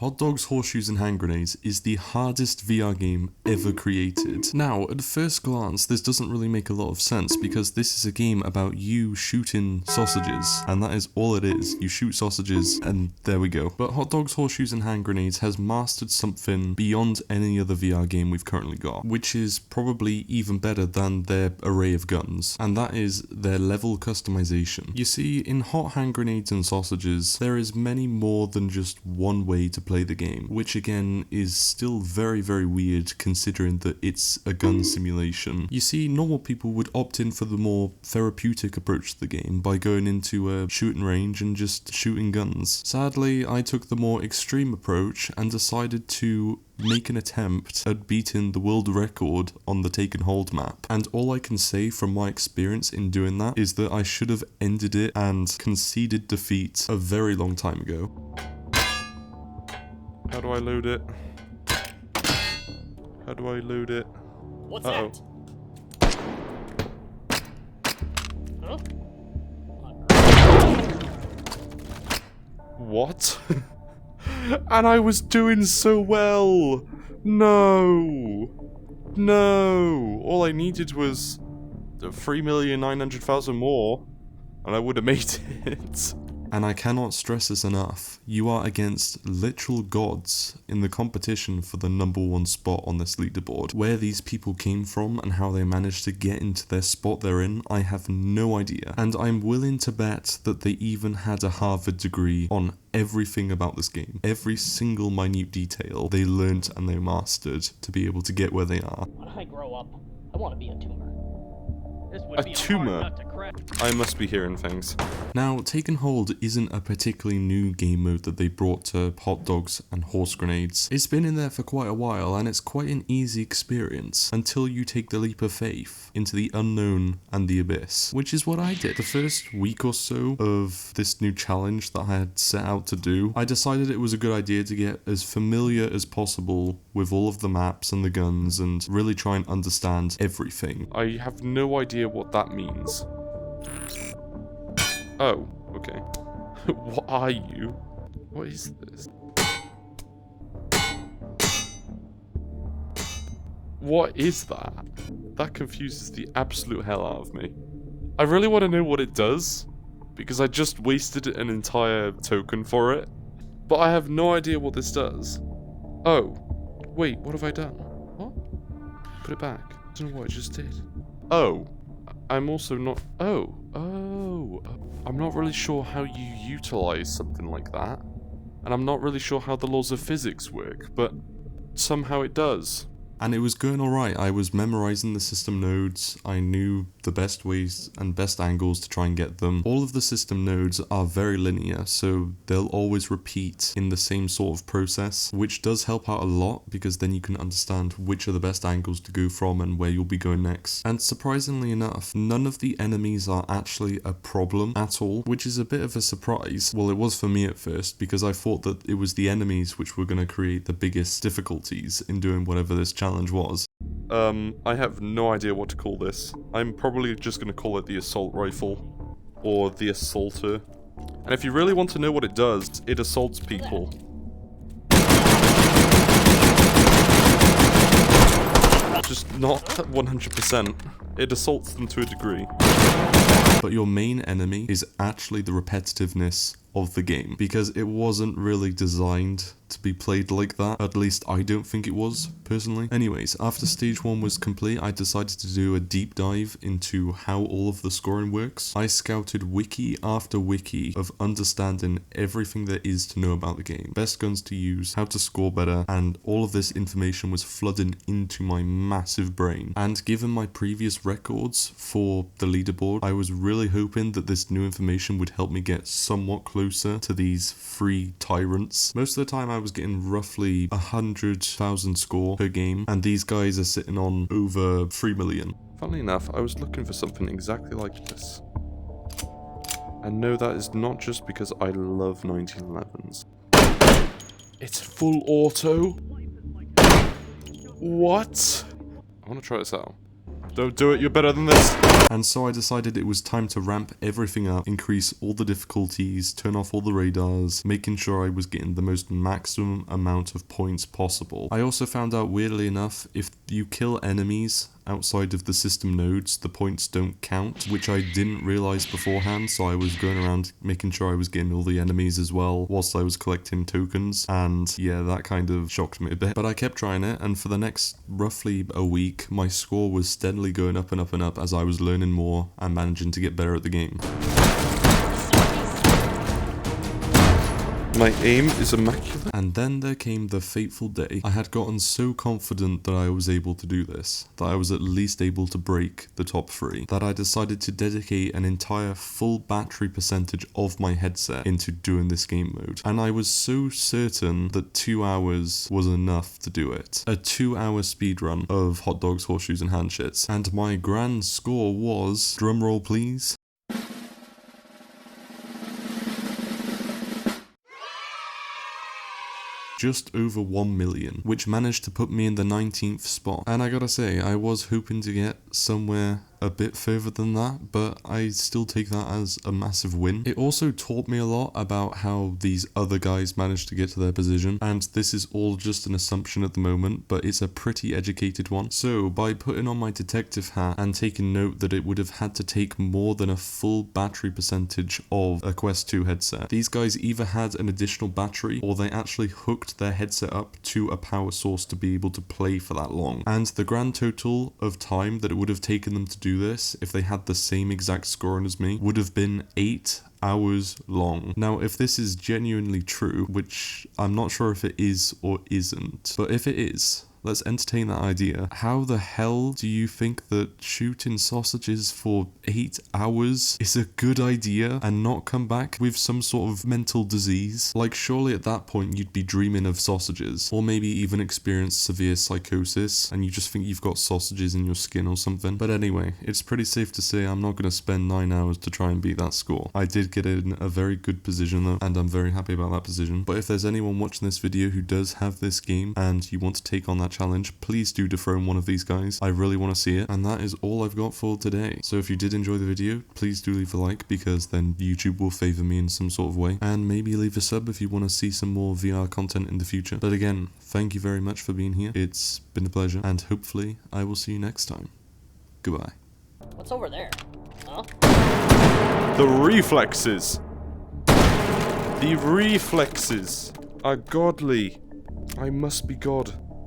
Hot Dogs, Horseshoes and Hand Grenades is the hardest VR game ever created. Now, at first glance, this doesn't really make a lot of sense because this is a game about you shooting sausages, and that is all it is. You shoot sausages, and there we go. But Hot Dogs, Horseshoes and Hand Grenades has mastered something beyond any other VR game we've currently got, which is probably even better than their array of guns, and that is their level customization. You see, in Hot Hand Grenades and Sausages, there is many more than just one way to play the game, which again is still very, very weird considering that it's a gun simulation. You see, normal people would opt in for the more therapeutic approach to the game by going into a shooting range and just shooting guns. Sadly, I took the more extreme approach and decided to make an attempt at beating the world record on the Taken Hold map. And all I can say from my experience in doing that is that I should have ended it and conceded defeat a very long time ago. How do I load it? How do I load it? What's that? Huh? What? And I was doing so well! No! No! All I needed was 3,900,000 more, and I would have made it. And I cannot stress this enough, you are against literal gods in the competition for the #1 spot on this leaderboard. Where these people came from and how they managed to get into their spot they're in, I have no idea. And I'm willing to bet that they even had a Harvard degree on everything about this game. Every single minute detail they learnt and they mastered to be able to get where they are. When I grow up, I want to be a tumor. This would A be tumor? hard nut to crack. I must be hearing things. Now, Taken Hold isn't a particularly new game mode that they brought to Hot Dogs and Horse Grenades. It's been in there for quite a while, and it's quite an easy experience until you take the leap of faith into the unknown and the abyss, which is what I did. The first week or so of this new challenge that I had set out to do, I decided it was a good idea to get as familiar as possible with all of the maps and the guns and really try and understand everything. I have no idea what that means. Oh, okay. What are you? What is this? What is that? That confuses the absolute hell out of me. I really want to know what it does, because I just wasted an entire token for it, but I have no idea what this does. Oh, wait, what have I done? What? Put it back. I don't know what I just did. Oh, I'm also not... Oh, I'm not really sure how you utilize something like that, and I'm not really sure how the laws of physics work, but somehow it does. And it was going alright. I was memorizing the system nodes, I knew the best ways and best angles to try and get them. All of the system nodes are very linear, so they'll always repeat in the same sort of process, which does help out a lot because then you can understand which are the best angles to go from and where you'll be going next. And surprisingly enough, none of the enemies are actually a problem at all, which is a bit of a surprise. Well, it was for me at first because I thought that it was the enemies which were going to create the biggest difficulties in doing whatever this challenge was. I have no idea what to call this. I'm probably just going to call it the assault rifle, or the assaulter. And if you really want to know what it does, it assaults people. Just not 100%. It assaults them to a degree. But your main enemy is actually the repetitiveness of the game, because it wasn't really designed to be played like that. At least I don't think it was, personally. Anyways, after stage 1 was complete, I decided to do a deep dive into how all of the scoring works. I scouted wiki after wiki of understanding everything there is to know about the game. Best guns to use, how to score better, and all of this information was flooding into my massive brain. And given my previous records for the leaderboard, I was really hoping that this new information would help me get somewhat closer to these free tyrants. Most of the time I was getting roughly 100,000 score per game, and these guys are sitting on over 3 million. Funnily enough, I was looking for something exactly like this. And no, that is not just because I love 1911s. It's full auto? What? I want to try this out. Don't do it, you're better than this. And so I decided it was time to ramp everything up, increase all the difficulties, turn off all the radars, making sure I was getting the most maximum amount of points possible. I also found out, weirdly enough, if you kill enemies outside of the system nodes, the points don't count, which I didn't realize beforehand, so I was going around making sure I was getting all the enemies as well whilst I was collecting tokens, and yeah, that kind of shocked me a bit. But I kept trying it, and for the next roughly a week, my score was steadily going up and up and up as I was learning more and managing to get better at the game. My aim is immaculate. And then there came the fateful day. I had gotten so confident that I was able to do this, that I was at least able to break the top 3, that I decided to dedicate an entire full battery percentage of my headset into doing this game mode. And I was so certain that 2 hours was enough to do it. A 2-hour speedrun of hot dogs, horseshoes and handshits. And my grand score was, drumroll please, just over 1 million, which managed to put me in the 19th spot. And I gotta say, I was hoping to get somewhere a bit further than that, but I still take that as a massive win. It also taught me a lot about how these other guys managed to get to their position, and this is all just an assumption at the moment, but it's a pretty educated one. So by putting on my detective hat and taking note that it would have had to take more than a full battery percentage of a Quest 2 headset, these guys either had an additional battery or they actually hooked their headset up to a power source to be able to play for that long. And the grand total of time that it would have taken them to do this, if they had the same exact scoring as me, would have been 8 hours long. Now, if this is genuinely true, which I'm not sure if it is or isn't, but if it is, let's entertain that idea. How the hell do you think that shooting sausages for 8 hours is a good idea and not come back with some sort of mental disease? Like, surely at that point you'd be dreaming of sausages, or maybe even experience severe psychosis and you just think you've got sausages in your skin or something. But anyway, it's pretty safe to say I'm not going to spend 9 hours to try and beat that score. I did get in a very good position though, and I'm very happy about that position. But if there's anyone watching this video who does have this game and you want to take on that challenge, please do dethrone one of these guys. I really want to see it. And that is all I've got for today. So if you did enjoy the video, please do leave a like, because then YouTube will favor me in some sort of way, and maybe leave a sub if you want to see some more VR content in the future. But again, thank you very much for being here. It's been a pleasure, and hopefully I will see you next time. Goodbye. What's over there? Huh? The reflexes. The reflexes are godly. I must be God.